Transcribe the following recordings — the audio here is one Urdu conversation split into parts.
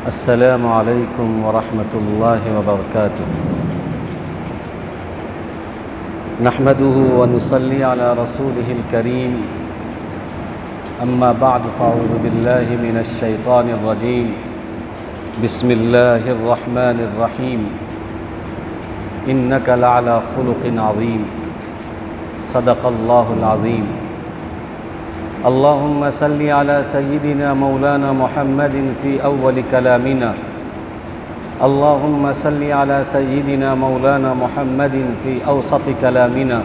السلام علیکم ورحمۃ اللہ وبرکاتہ۔ نحمده ونصلی علی رسولہ الکریم، اما بعد فاعوذ باللہ من الشیطان الرجیم، بسم اللہ الرحمن الرحیم، انک لعلی خلق عظیم، صدق اللہ العظیم۔ اللهم صل على سيدنا مولانا محمد في أول كلامنا، اللهم صل على سيدنا مولانا محمد في أوسط كلامنا،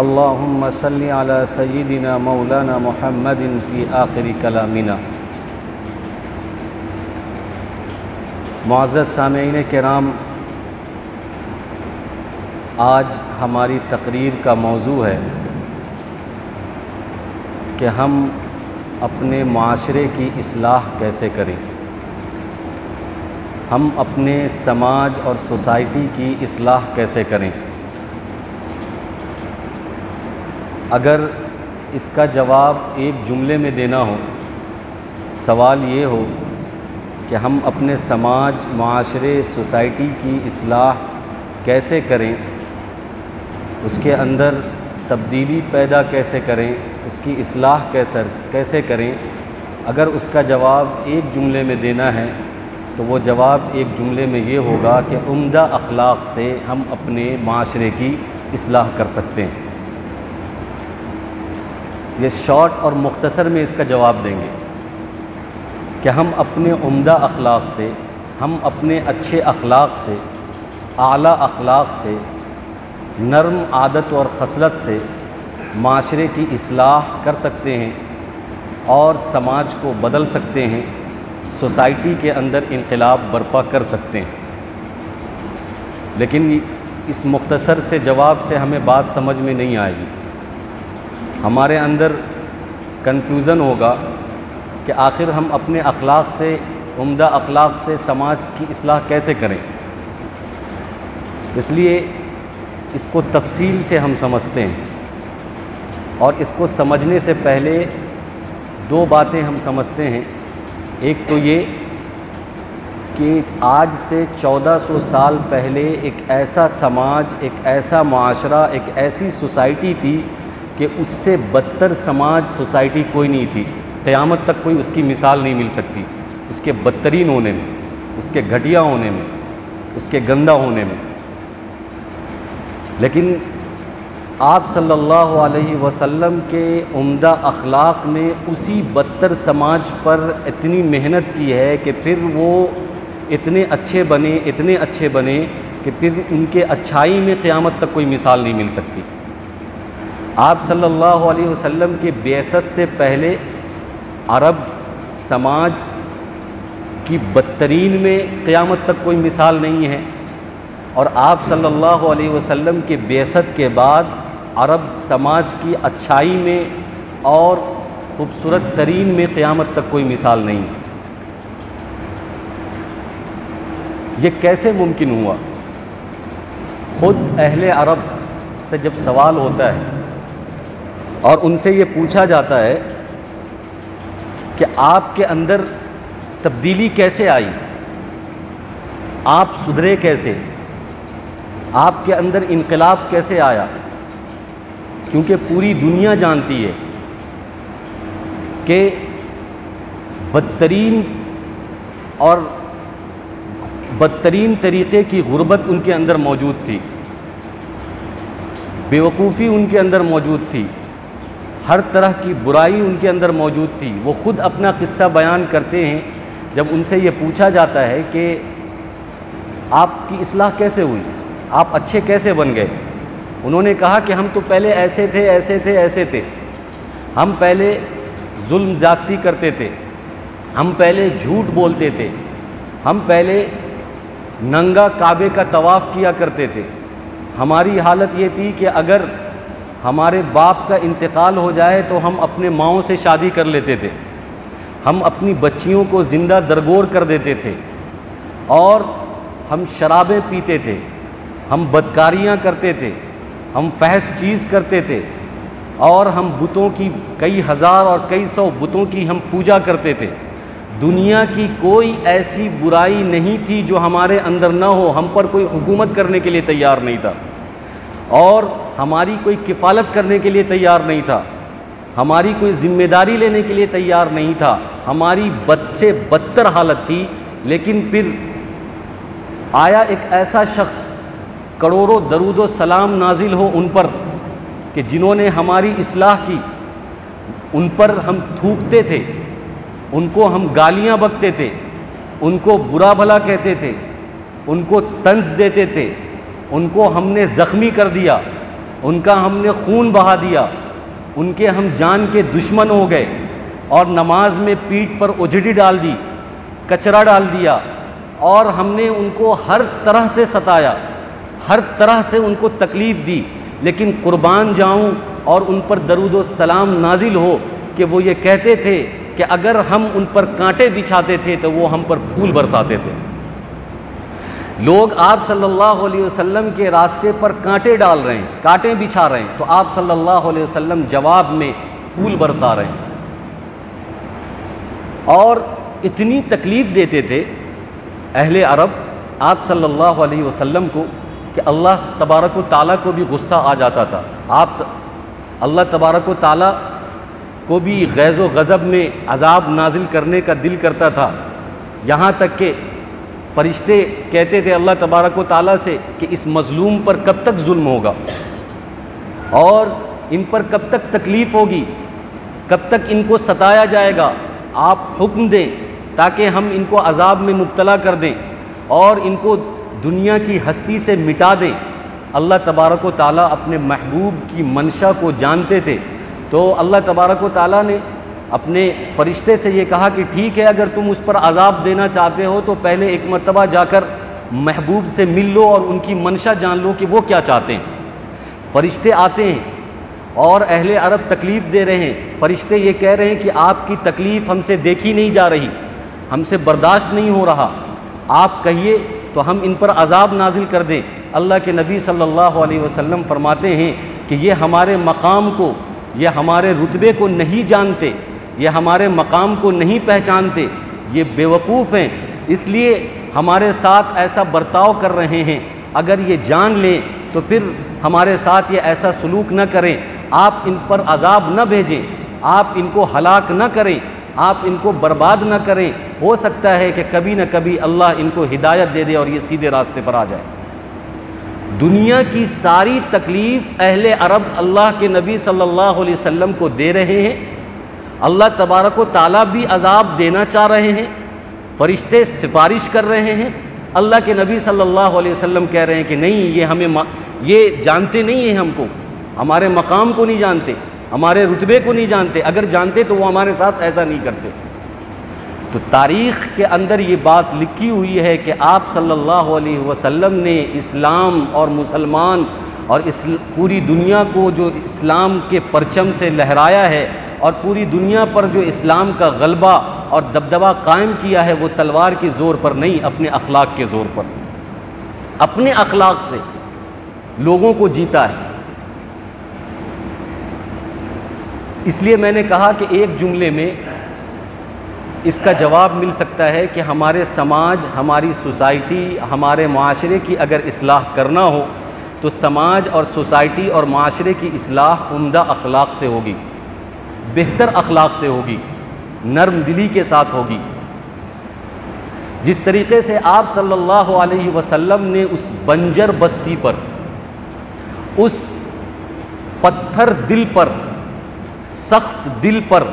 اللهم صل على سيدنا مولانا محمد في آخر كلامنا۔ معزز سامعین کرام، آج ہماری تقریر کا موضوع ہے کہ ہم اپنے معاشرے کی اصلاح کیسے کریں، ہم اپنے سماج اور سوسائٹی کی اصلاح کیسے کریں۔ اگر اس کا جواب ایک جملے میں دینا ہو، سوال یہ ہو کہ ہم اپنے سماج، معاشرے، سوسائٹی کی اصلاح کیسے کریں، اس کے اندر تبدیلی پیدا کیسے کریں، اس کی اصلاح کیسے کریں، اگر اس کا جواب ایک جملے میں دینا ہے تو وہ جواب ایک جملے میں یہ ہوگا کہ عمدہ اخلاق سے ہم اپنے معاشرے کی اصلاح کر سکتے ہیں۔ یہ شارٹ اور مختصر میں اس کا جواب دیں گے کہ ہم اپنے عمدہ اخلاق سے، ہم اپنے اچھے اخلاق سے، اعلیٰ اخلاق سے، نرم عادت اور خصلت سے معاشرے کی اصلاح کر سکتے ہیں اور سماج کو بدل سکتے ہیں، سوسائٹی کے اندر انقلاب برپا کر سکتے ہیں۔ لیکن اس مختصر سے جواب سے ہمیں بات سمجھ میں نہیں آئے گی، ہمارے اندر کنفیوژن ہوگا کہ آخر ہم اپنے اخلاق سے، عمدہ اخلاق سے سماج کی اصلاح کیسے کریں۔ اس لیے اس کو تفصیل سے ہم سمجھتے ہیں، اور اس کو سمجھنے سے پہلے دو باتیں ہم سمجھتے ہیں۔ ایک تو یہ کہ آج سے 1400 سال پہلے ایک ایسا سماج، ایک ایسا معاشرہ، ایک ایسی سوسائٹی تھی کہ اس سے بدتر سماج، سوسائٹی کوئی نہیں تھی، قیامت تک کوئی اس کی مثال نہیں مل سکتی، اس کے بدترین ہونے میں، اس کے گھٹیا ہونے میں، اس کے گندہ ہونے میں۔ لیکن آپ صلی اللہ علیہ وسلم کے عمدہ اخلاق نے اسی بدتر سماج پر اتنی محنت کی ہے کہ پھر وہ اتنے اچھے بنے کہ پھر ان کے اچھائی میں قیامت تک کوئی مثال نہیں مل سکتی۔ آپ صلی اللہ علیہ وسلم کے بعثت سے پہلے عرب سماج کی بدترین میں قیامت تک کوئی مثال نہیں ہے، اور آپ صلی اللہ علیہ وسلم کے بعثت کے بعد عرب سماج کی اچھائی میں اور خوبصورت ترین میں قیامت تک کوئی مثال نہیں۔ یہ کیسے ممکن ہوا؟ خود اہل عرب سے جب سوال ہوتا ہے اور ان سے یہ پوچھا جاتا ہے کہ آپ کے اندر تبدیلی کیسے آئی، آپ سدھرے کیسے، آپ کے اندر انقلاب کیسے آیا، کیونکہ پوری دنیا جانتی ہے کہ بدترین طریقے کی غربت ان کے اندر موجود تھی، بیوقوفی ان کے اندر موجود تھی، ہر طرح کی برائی ان کے اندر موجود تھی۔ وہ خود اپنا قصہ بیان کرتے ہیں، جب ان سے یہ پوچھا جاتا ہے کہ آپ کی اصلاح کیسے ہوئی، آپ اچھے کیسے بن گئے، انہوں نے کہا کہ ہم تو پہلے ایسے تھے، ہم پہلے ظلم زیادتی کرتے تھے، ہم پہلے جھوٹ بولتے تھے، ہم پہلے ننگا کعبے کا طواف کیا کرتے تھے، ہماری حالت یہ تھی کہ اگر ہمارے باپ کا انتقال ہو جائے تو ہم اپنے ماؤں سے شادی کر لیتے تھے، ہم اپنی بچیوں کو زندہ درگور کر دیتے تھے، اور ہم شرابیں پیتے تھے، ہم بدکاریاں کرتے تھے، ہم فحش چیز کرتے تھے، اور ہم بتوں کی کئی ہزار اور کئی سو بتوں کی ہم پوجا کرتے تھے۔ دنیا کی کوئی ایسی برائی نہیں تھی جو ہمارے اندر نہ ہو، ہم پر کوئی حکومت کرنے کے لیے تیار نہیں تھا، اور ہماری کوئی کفالت کرنے کے لیے تیار نہیں تھا، ہماری کوئی ذمہ داری لینے کے لیے تیار نہیں تھا، ہماری بد سے بدتر حالت تھی۔ لیکن پھر آیا ایک ایسا شخص، کروڑوں درود و سلام نازل ہو ان پر، کہ جنہوں نے ہماری اصلاح کی، ان پر ہم تھوکتے تھے، ان کو ہم گالیاں بکتے تھے، ان کو برا بھلا کہتے تھے، ان کو طنز دیتے تھے، ان کو ہم نے زخمی کر دیا، ان کا ہم نے خون بہا دیا، ان کے ہم جان کے دشمن ہو گئے، اور نماز میں پیٹھ پر اجڑی ڈال دی، کچرا ڈال دیا، اور ہم نے ان کو ہر طرح سے ستایا، ہر طرح سے ان کو تکلیف دی۔ لیکن قربان جاؤں اور ان پر درود و سلام نازل ہو کہ وہ یہ کہتے تھے کہ اگر ہم ان پر کانٹے بچھاتے تھے تو وہ ہم پر پھول برساتے تھے۔ لوگ آپ صلی اللہ علیہ وسلم کے راستے پر کانٹے ڈال رہے ہیں، کانٹے بچھا رہے ہیں، تو آپ صلی اللہ علیہ وسلم جواب میں پھول برسا رہے ہیں، اور اتنی تکلیف دیتے تھے اہل عرب آپ صلی اللہ علیہ وسلم کو کہ اللہ تبارک و تعالیٰ کو بھی غصہ آ جاتا تھا۔ اللہ تبارک و تعالیٰ کو بھی غیظ و غضب میں عذاب نازل کرنے کا دل کرتا تھا، یہاں تک کہ فرشتے کہتے تھے اللہ تبارک و تعالیٰ سے کہ اس مظلوم پر کب تک ظلم ہوگا، اور ان پر کب تک تکلیف ہوگی، کب تک ان کو ستایا جائے گا، آپ حکم دیں تاکہ ہم ان کو عذاب میں مبتلا کر دیں اور ان کو دنیا کی ہستی سے مٹا دیں۔ اللہ تبارک و تعالیٰ اپنے محبوب کی منشا کو جانتے تھے، تو اللہ تبارک و تعالیٰ نے اپنے فرشتے سے یہ کہا کہ ٹھیک ہے، اگر تم اس پر عذاب دینا چاہتے ہو تو پہلے ایک مرتبہ جا کر محبوب سے مل لو اور ان کی منشا جان لو کہ وہ کیا چاہتے ہیں۔ فرشتے آتے ہیں اور اہل عرب تکلیف دے رہے ہیں، فرشتے یہ کہہ رہے ہیں کہ آپ کی تکلیف ہم سے دیکھی نہیں جا رہی، ہم سے برداشت نہیں ہو رہا، آپ کہیے تو ہم ان پر عذاب نازل کر دیں۔ اللہ کے نبی صلی اللہ علیہ وسلم فرماتے ہیں کہ یہ ہمارے مقام کو، یہ ہمارے رتبے کو نہیں جانتے، یہ ہمارے مقام کو نہیں پہچانتے، یہ بیوقوف ہیں، اس لیے ہمارے ساتھ ایسا برتاؤ کر رہے ہیں۔ اگر یہ جان لیں تو پھر ہمارے ساتھ یہ ایسا سلوک نہ کریں، آپ ان پر عذاب نہ بھیجیں، آپ ان کو ہلاک نہ کریں، آپ ان کو برباد نہ کریں، ہو سکتا ہے کہ کبھی نہ کبھی اللہ ان کو ہدایت دے دے اور یہ سیدھے راستے پر آ جائے۔ دنیا کی ساری تکلیف اہل عرب اللہ کے نبی صلی اللہ علیہ وسلم کو دے رہے ہیں، اللہ تبارک و تعالیٰ بھی عذاب دینا چاہ رہے ہیں، فرشتے سفارش کر رہے ہیں، اللہ کے نبی صلی اللہ علیہ وسلم کہہ رہے ہیں کہ نہیں، یہ ہمیں یہ جانتے نہیں ہیں، ہم کو، ہمارے مقام کو نہیں جانتے، ہمارے رتبے کو نہیں جانتے، اگر جانتے تو وہ ہمارے ساتھ ایسا نہیں کرتے۔ تو تاریخ کے اندر یہ بات لکھی ہوئی ہے کہ آپ صلی اللہ علیہ وسلم نے اسلام اور مسلمان اور پوری دنیا کو جو اسلام کے پرچم سے لہرایا ہے اور پوری دنیا پر جو اسلام کا غلبہ اور دبدبہ قائم کیا ہے، وہ تلوار کے زور پر نہیں، اپنے اخلاق کے زور پر، اپنے اخلاق سے لوگوں کو جیتا ہے۔ اس لیے میں نے کہا کہ ایک جملے میں اس کا جواب مل سکتا ہے کہ ہمارے سماج، ہماری سوسائٹی، ہمارے معاشرے کی اگر اصلاح کرنا ہو تو سماج اور سوسائٹی اور معاشرے کی اصلاح عمدہ اخلاق سے ہوگی، بہتر اخلاق سے ہوگی، نرم دلی کے ساتھ ہوگی۔ جس طریقے سے آپ صلی اللہ علیہ وسلم نے اس بنجر بستی پر، اس پتھر دل پر، سخت دل پر،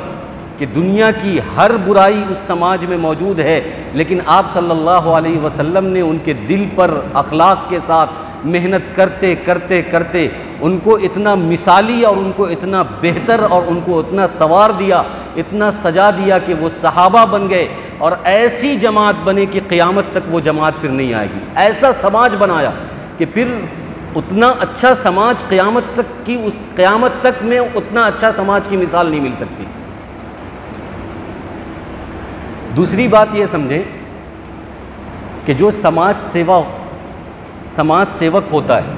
کہ دنیا کی ہر برائی اس سماج میں موجود ہے، لیکن آپ صلی اللہ علیہ وسلم نے ان کے دل پر اخلاق کے ساتھ محنت کرتے کرتے کرتے ان کو اتنا مثالی اور ان کو اتنا بہتر اور ان کو اتنا سنوار دیا، اتنا سجا دیا کہ وہ صحابہ بن گئے اور ایسی جماعت بنے کہ قیامت تک وہ جماعت پھر نہیں آئے گی۔ ایسا سماج بنایا کہ پھر اتنا اچھا سماج قیامت تک میں اتنا اچھا سماج کی مثال نہیں مل سکتی۔ دوسری بات یہ سمجھیں کہ جو سماج سیوک ہوتا ہے،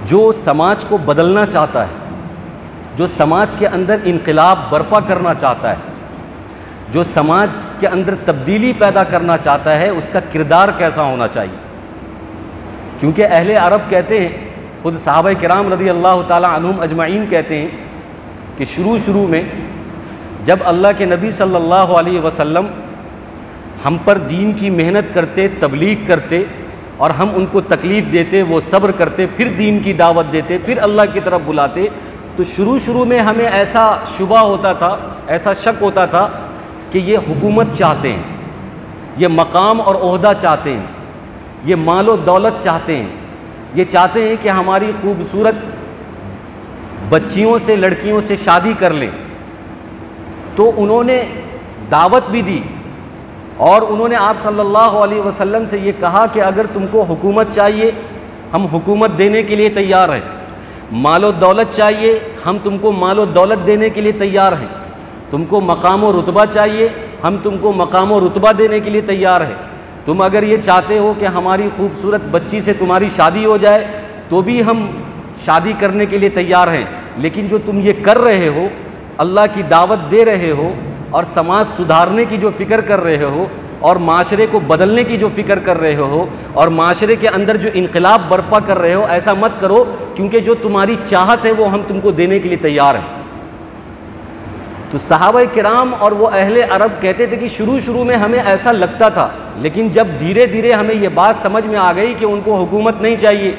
جو سماج کو بدلنا چاہتا ہے، جو سماج کے اندر انقلاب برپا کرنا چاہتا ہے، جو سماج کے اندر تبدیلی پیدا کرنا چاہتا ہے اس کا کردار کیسا ہونا چاہیے. کیونکہ اہل عرب کہتے ہیں، خود صحابہ کرام رضی اللہ تعالی عنہم اجمعین کہتے ہیں کہ شروع میں جب اللہ کے نبی صلی اللہ علیہ وسلم ہم پر دین کی محنت کرتے، تبلیغ کرتے اور ہم ان کو تکلیف دیتے، وہ صبر کرتے، پھر دین کی دعوت دیتے، پھر اللہ کی طرف بلاتے، تو شروع میں ہمیں ایسا شبہ ہوتا تھا، ایسا شک ہوتا تھا کہ یہ حکومت چاہتے ہیں، یہ مقام اور عہدہ چاہتے ہیں، یہ مال و دولت چاہتے ہیں، یہ چاہتے ہیں کہ ہماری خوبصورت بچیوں سے، لڑکیوں سے شادی کر لیں. تو انہوں نے دعوت بھی دی اور انہوں نے آپ صلی اللہ علیہ وسلم سے یہ کہا کہ اگر تم کو حکومت چاہیے ہم حکومت دینے کے لیے تیار ہیں، مال و دولت چاہیے ہم تم کو مال و دولت دینے کے لیے تیار ہیں، تم کو مقام و رتبہ چاہیے ہم تم کو مقام و رتبہ دینے کے لیے تیار ہیں، تم اگر یہ چاہتے ہو کہ ہماری خوبصورت بچی سے تمہاری شادی ہو جائے تو بھی ہم شادی کرنے کے لیے تیار ہیں، لیکن جو تم یہ کر رہے ہو، اللہ کی دعوت دے رہے ہو اور سماج سدھارنے کی جو فکر کر رہے ہو اور معاشرے کو بدلنے کی جو فکر کر رہے ہو اور معاشرے کے اندر جو انقلاب برپا کر رہے ہو، ایسا مت کرو، کیونکہ جو تمہاری چاہت ہے وہ ہم تم کو دینے کے لیے تیار ہیں. تو صحابہ کرام اور وہ اہل عرب کہتے تھے کہ شروع میں ہمیں ایسا لگتا تھا، لیکن جب دھیرے ہمیں یہ بات سمجھ میں آ گئی کہ ان کو حکومت نہیں چاہیے،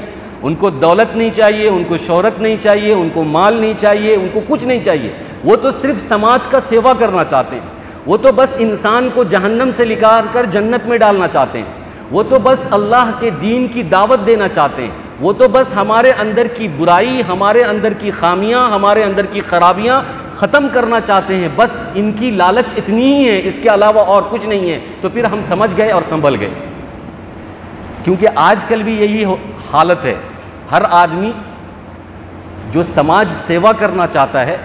ان کو دولت نہیں چاہیے، ان کو شہرت نہیں چاہیے، ان کو مال نہیں چاہیے، ان کو کچھ نہیں چاہیے، وہ تو صرف سماج کا سیوا کرنا چاہتے ہیں، وہ تو بس انسان کو جہنم سے نکال کر جنت میں ڈالنا چاہتے ہیں، وہ تو بس اللہ کے دین کی دعوت دینا چاہتے ہیں، وہ تو بس ہمارے اندر کی برائی، ہمارے اندر کی خامیاں، ہمارے اندر کی خرابیاں ختم کرنا چاہتے ہیں، بس ان کی لالچ اتنی ہی ہے، اس کے علاوہ اور کچھ نہیں ہے. تو پھر ہم سمجھ گئے اور سنبھل گئے. کیونکہ آج کل بھی یہی حالت ہے، ہر آدمی جو سماج سیوا کرنا چاہتا ہے،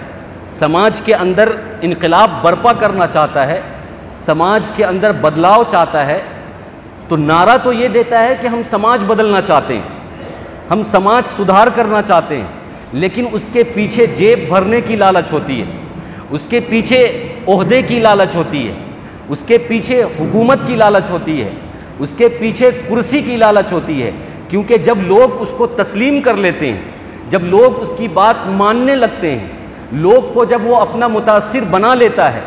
سماج کے اندر انقلاب برپا کرنا چاہتا ہے، سماج کے اندر بدلاؤ چاہتا ہے، تو نعرہ تو یہ دیتا ہے کہ ہم سماج بدلنا چاہتے ہیں، ہم سماج سدھار کرنا چاہتے ہیں، لیکن اس کے پیچھے جیب بھرنے کی لالچ ہوتی ہے، اس کے پیچھے عہدے کی لالچ ہوتی ہے، اس کے پیچھے حکومت کی لالچ ہوتی ہے، اس کے پیچھے کرسی کی لالچ ہوتی ہے. کیونکہ جب لوگ اس کو تسلیم کر لیتے ہیں، جب لوگ اس کی بات ماننے لگتے ہیں، لوگ کو جب وہ اپنا متاثر بنا لیتا ہے،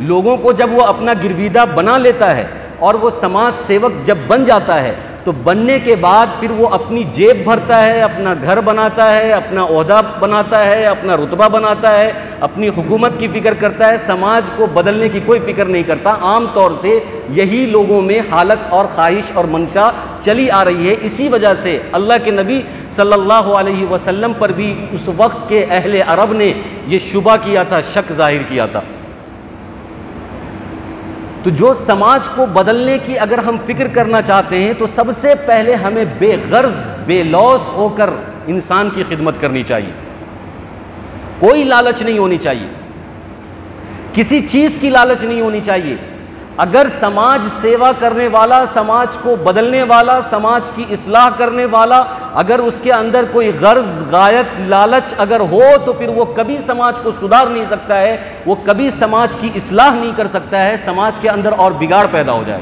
لوگوں کو جب وہ اپنا گرویدہ بنا لیتا ہے اور وہ سماج سیوک جب بن جاتا ہے، تو بننے کے بعد پھر وہ اپنی جیب بھرتا ہے، اپنا گھر بناتا ہے، اپنا عہدہ بناتا ہے، اپنا رتبہ بناتا ہے، اپنی حکومت کی فکر کرتا ہے، سماج کو بدلنے کی کوئی فکر نہیں کرتا. عام طور سے یہی لوگوں میں حالت اور خواہش اور منشا چلی آ رہی ہے. اسی وجہ سے اللہ کے نبی صلی اللہ علیہ وسلم پر بھی اس وقت کے اہل عرب نے یہ شبہ کیا تھا، شک ظاہر کیا تھا. تو جو سماج کو بدلنے کی اگر ہم فکر کرنا چاہتے ہیں تو سب سے پہلے ہمیں بے غرض، بے لوث ہو کر انسان کی خدمت کرنی چاہیے. کوئی لالچ نہیں ہونی چاہیے، کسی چیز کی لالچ نہیں ہونی چاہیے. اگر سماج سیوا کرنے والا، سماج کو بدلنے والا، سماج کی اصلاح کرنے والا، اگر اس کے اندر کوئی غرض، غایت، لالچ اگر ہو تو پھر وہ کبھی سماج کو سدھار نہیں سکتا ہے، وہ کبھی سماج کی اصلاح نہیں کر سکتا ہے، سماج کے اندر اور بگاڑ پیدا ہو جائے.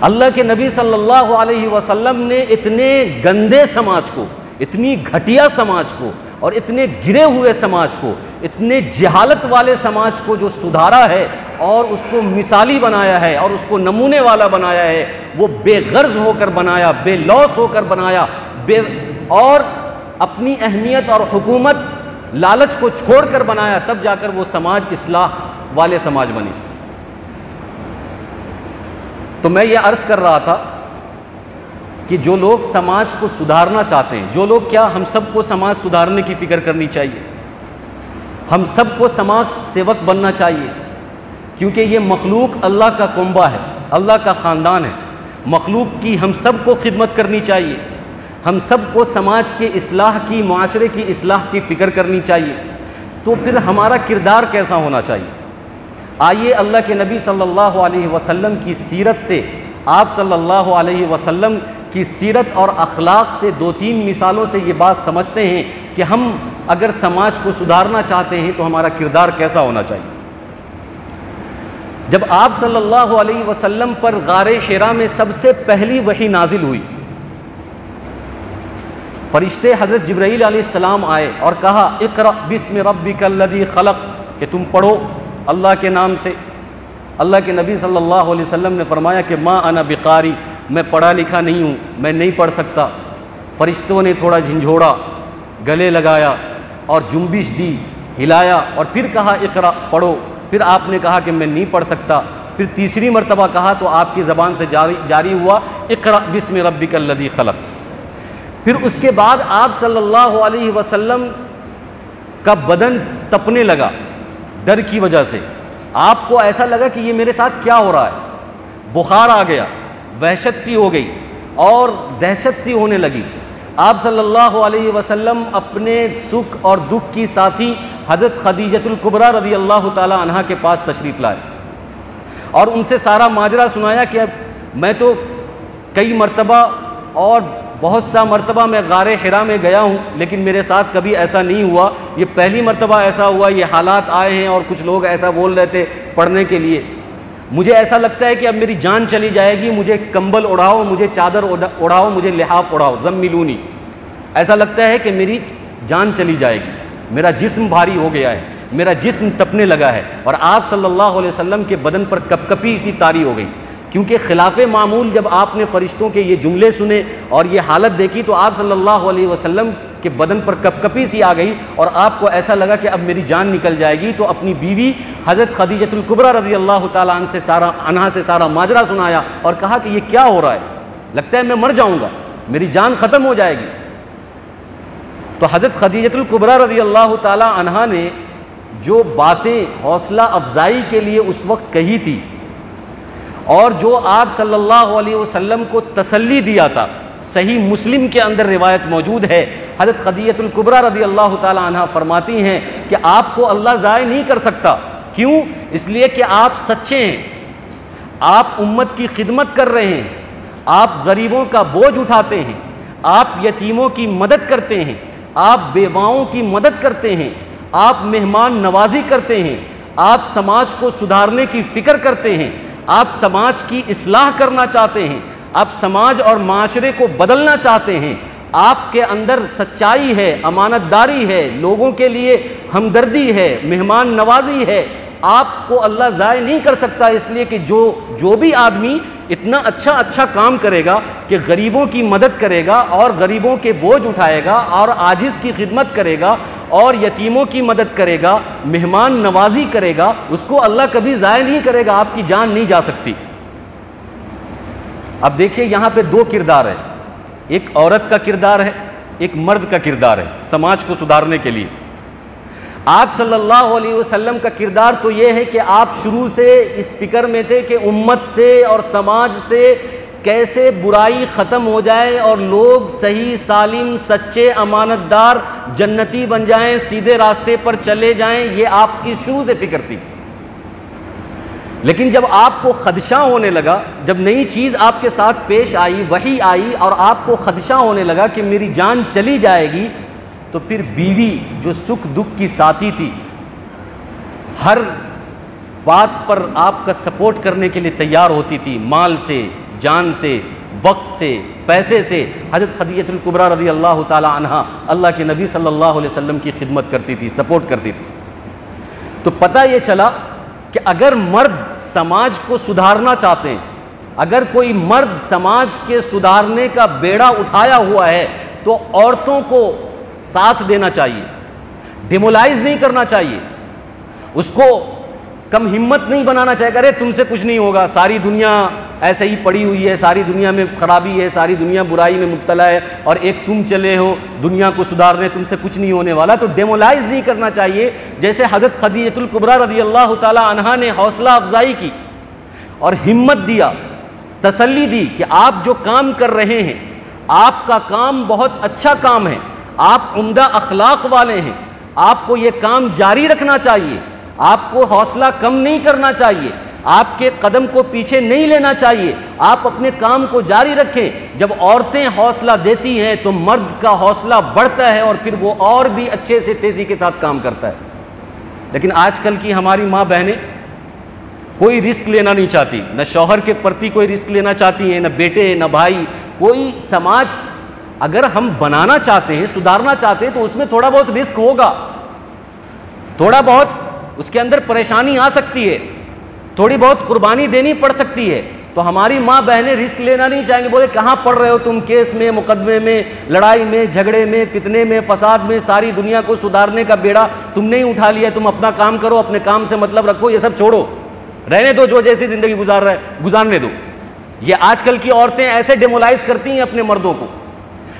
اللہ کے نبی صلی اللہ علیہ وسلم نے اتنے گندے سماج کو، اتنی گھٹیا سماج کو اور اتنے گرے ہوئے سماج کو، اتنے جہالت والے سماج کو جو سدھارا ہے اور اس کو مثالی بنایا ہے اور اس کو نمونے والا بنایا ہے، وہ بے غرض ہو کر بنایا، بے لوث ہو کر بنایا، اور اپنی اہمیت اور حکومت لالچ کو چھوڑ کر بنایا، تب جا کر وہ سماج اصلاح والے سماج بنے. تو میں یہ عرض کر رہا تھا کہ جو لوگ سماج کو سدھارنا چاہتے ہیں، جو لوگ کیا، ہم سب کو سماج سدھارنے کی فکر کرنی چاہیے، ہم سب کو سماج سیوک بننا چاہیے، کیونکہ یہ مخلوق اللہ کا کنبہ ہے، اللہ کا خاندان ہے. مخلوق کی ہم سب کو خدمت کرنی چاہیے، ہم سب کو سماج کی اصلاح کی، معاشرے کی اصلاح کی فکر کرنی چاہیے. تو پھر ہمارا کردار کیسا ہونا چاہیے؟ آئیے اللہ کے نبی صلی اللہ علیہ وسلم کی سیرت سے، آپ صلی اللہ علیہ وسلم کی سیرت اور اخلاق سے 2-3 مثالوں سے یہ بات سمجھتے ہیں کہ ہم اگر سماج کو سدھارنا چاہتے ہیں تو ہمارا کردار کیسا ہونا چاہیے. جب آپ صلی اللہ علیہ وسلم پر غار حرا میں سب سے پہلی وحی نازل ہوئی، فرشتے حضرت جبرائیل علیہ السلام آئے اور کہا اقرأ بسم ربک الذی خلق، کہ تم پڑھو اللہ کے نام سے۔ اللہ کے نبی صلی اللہ علیہ وسلم نے فرمایا کہ ما انا بقاری، میں پڑھا لکھا نہیں ہوں، میں نہیں پڑھ سکتا۔ فرشتوں نے تھوڑا جھنجھوڑا، گلے لگایا اور جنبش دی، ہلایا اور پھر کہا اقرأ، پڑھو۔ پھر آپ نے کہا کہ میں نہیں پڑھ سکتا۔ پھر تیسری مرتبہ کہا تو آپ کی زبان سے جاری ہوا اقرأ بسم ربک الذی خلق۔ پھر اس کے بعد آپ صلی اللہ علیہ وسلم کا بدن تپنے لگا ڈر کی وجہ سے۔ آپ کو ایسا لگا کہ یہ میرے ساتھ کیا ہو رہا ہے، بخار آ گیا، وحشت سی ہو گئی اور دہشت سی ہونے لگی۔ آپ صلی اللہ علیہ وسلم اپنے سکھ اور دکھ کی ساتھی حضرت خدیجۃ الکبریٰ رضی اللہ تعالی عنہا کے پاس تشریف لائے اور ان سے سارا ماجرا سنایا کہ اب میں تو کئی مرتبہ اور بہت سا مرتبہ میں غار حرا میں گیا ہوں، لیکن میرے ساتھ کبھی ایسا نہیں ہوا، یہ پہلی مرتبہ ایسا ہوا، یہ حالات آئے ہیں اور کچھ لوگ ایسا بول رہے تھے پڑھنے کے لیے۔ مجھے ایسا لگتا ہے کہ اب میری جان چلی جائے گی، مجھے کمبل اڑاؤ، مجھے چادر اڑاؤ، مجھے لحاف اڑاؤ، زملونی۔ ایسا لگتا ہے کہ میری جان چلی جائے گی، میرا جسم بھاری ہو گیا ہے، میرا جسم تپنے لگا ہے۔ اور آپ صلی اللہ علیہ وسلم کے بدن پر کپ کپی سی طاری ہو گئی، کیونکہ خلاف معمول جب آپ نے فرشتوں کے یہ جملے سنے اور یہ حالت دیکھی تو آپ صلی اللہ علیہ وسلم کے بدن پر کپ کپی سی آ گئی اور آپ کو ایسا لگا کہ اب میری جان نکل جائے گی۔ تو اپنی بیوی حضرت خدیجۃ الکبریٰ رضی اللہ تعالیٰ عنہا سے سارا ماجرا سنایا اور کہا کہ یہ کیا ہو رہا ہے، لگتا ہے میں مر جاؤں گا، میری جان ختم ہو جائے گی۔ تو حضرت خدیجۃ الکبریٰ رضی اللہ تعالیٰ عنہا نے جو باتیں حوصلہ افزائی کے لیے اس وقت کہی تھی اور جو آپ صلی اللہ علیہ وسلم کو تسلی دیا تھا، صحیح مسلم کے اندر روایت موجود ہے، حضرت خدیجۃ الکبریٰ رضی اللہ تعالی عنہ فرماتی ہیں کہ آپ کو اللہ ضائع نہیں کر سکتا۔ کیوں؟ اس لیے کہ آپ سچے ہیں، آپ امت کی خدمت کر رہے ہیں، آپ غریبوں کا بوجھ اٹھاتے ہیں، آپ یتیموں کی مدد کرتے ہیں، آپ بیواؤں کی مدد کرتے ہیں، آپ مہمان نوازی کرتے ہیں، آپ سماج کو سدھارنے کی فکر کرتے ہیں، آپ سماج کی اصلاح کرنا چاہتے ہیں، آپ سماج اور معاشرے کو بدلنا چاہتے ہیں، آپ کے اندر سچائی ہے، امانت داری ہے، لوگوں کے لیے ہمدردی ہے، مہمان نوازی ہے، آپ کو اللہ ضائع نہیں کر سکتا۔ اس لیے کہ جو بھی آدمی اتنا اچھا کام کرے گا کہ غریبوں کی مدد کرے گا اور غریبوں کے بوجھ اٹھائے گا اور عاجز کی خدمت کرے گا اور یتیموں کی مدد کرے گا، مہمان نوازی کرے گا، اس کو اللہ کبھی ضائع نہیں کرے گا، آپ کی جان نہیں جا سکتی۔ اب دیکھیے یہاں پہ دو کردار ہے، ایک عورت کا کردار ہے، ایک مرد کا کردار ہے سماج کو سدھارنے کے لیے۔ آپ صلی اللہ علیہ وسلم کا کردار تو یہ ہے کہ آپ شروع سے اس فکر میں تھے کہ امت سے اور سماج سے کیسے برائی ختم ہو جائے اور لوگ صحیح سالم سچے امانت دار جنتی بن جائیں، سیدھے راستے پر چلے جائیں، یہ آپ کی شروع سے فکر تھی۔ لیکن جب آپ کو خدشہ ہونے لگا، جب نئی چیز آپ کے ساتھ پیش آئی، وحی آئی اور آپ کو خدشہ ہونے لگا کہ میری جان چلی جائے گی، تو پھر بیوی جو سکھ دکھ کی ساتھی تھی، ہر بات پر آپ کا سپورٹ کرنے کے لیے تیار ہوتی تھی، مال سے، جان سے، وقت سے، پیسے سے، حضرت خدیجۃ الکبریٰ رضی اللہ تعالی عنہا اللہ کے نبی صلی اللہ علیہ وسلم کی خدمت کرتی تھی، سپورٹ کرتی تھی۔ تو پتہ یہ چلا کہ اگر مرد سماج کو سدھارنا چاہتے ہیں، اگر کوئی مرد سماج کے سدھارنے کا بیڑا اٹھایا ہوا ہے تو عورتوں کو ساتھ دینا چاہیے، ڈیمولائز نہیں کرنا چاہیے، اس کو کم ہمت نہیں بنانا چاہیے کہ ارے تم سے کچھ نہیں ہوگا، ساری دنیا ایسے ہی پڑی ہوئی ہے، ساری دنیا میں خرابی ہے، ساری دنیا برائی میں مبتلا ہے اور ایک تم چلے ہو دنیا کو سدھارنے، تم سے کچھ نہیں ہونے والا۔ تو ڈیمولائز نہیں کرنا چاہیے، جیسے حضرت خدیجۃ الکبریٰ رضی اللہ تعالی عنہا نے حوصلہ افزائی کی اور ہمت دیا، تسلی دی کہ آپ جو کام کر رہے ہیں، آپ کا کام بہت اچھا کام ہے، آپ عمدہ اخلاق والے ہیں، آپ کو یہ کام جاری رکھنا چاہیے، آپ کو حوصلہ کم نہیں کرنا چاہیے، آپ کے قدم کو پیچھے نہیں لینا چاہیے، آپ اپنے کام کو جاری رکھیں۔ جب عورتیں حوصلہ دیتی ہیں تو مرد کا حوصلہ بڑھتا ہے اور پھر وہ اور بھی اچھے سے تیزی کے ساتھ کام کرتا ہے۔ لیکن آج کل کی ہماری ماں بہنیں کوئی رسک لینا نہیں چاہتی، نہ شوہر کے پرتی کوئی رسک لینا چاہتی ہیں، نہ بیٹے نہ بھائی. کوئی سماج اگر ہم بنانا چاہتے ہیں، سدھارنا چاہتے ہیں، تو اس میں تھوڑا بہت رسک ہوگا، تھوڑا بہت اس کے اندر پریشانی آ سکتی ہے، تھوڑی بہت قربانی دینی پڑ سکتی ہے. تو ہماری ماں بہنیں رسک لینا نہیں چاہیں گے، بولے کہاں پڑ رہے ہو تم کیس میں، مقدمے میں، لڑائی میں، جھگڑے میں، فتنے میں، فساد میں، ساری دنیا کو سدھارنے کا بیڑا تم نے ہی اٹھا لیا، تم اپنا کام کرو، اپنے کام سے مطلب رکھو، یہ سب چھوڑو، رہنے دو، جو جیسی زندگی گزار رہا ہے گزارنے دو. یہ آج کل کی عورتیں ایسے ڈیمولائز کرتی ہیں اپنے مردوں کو.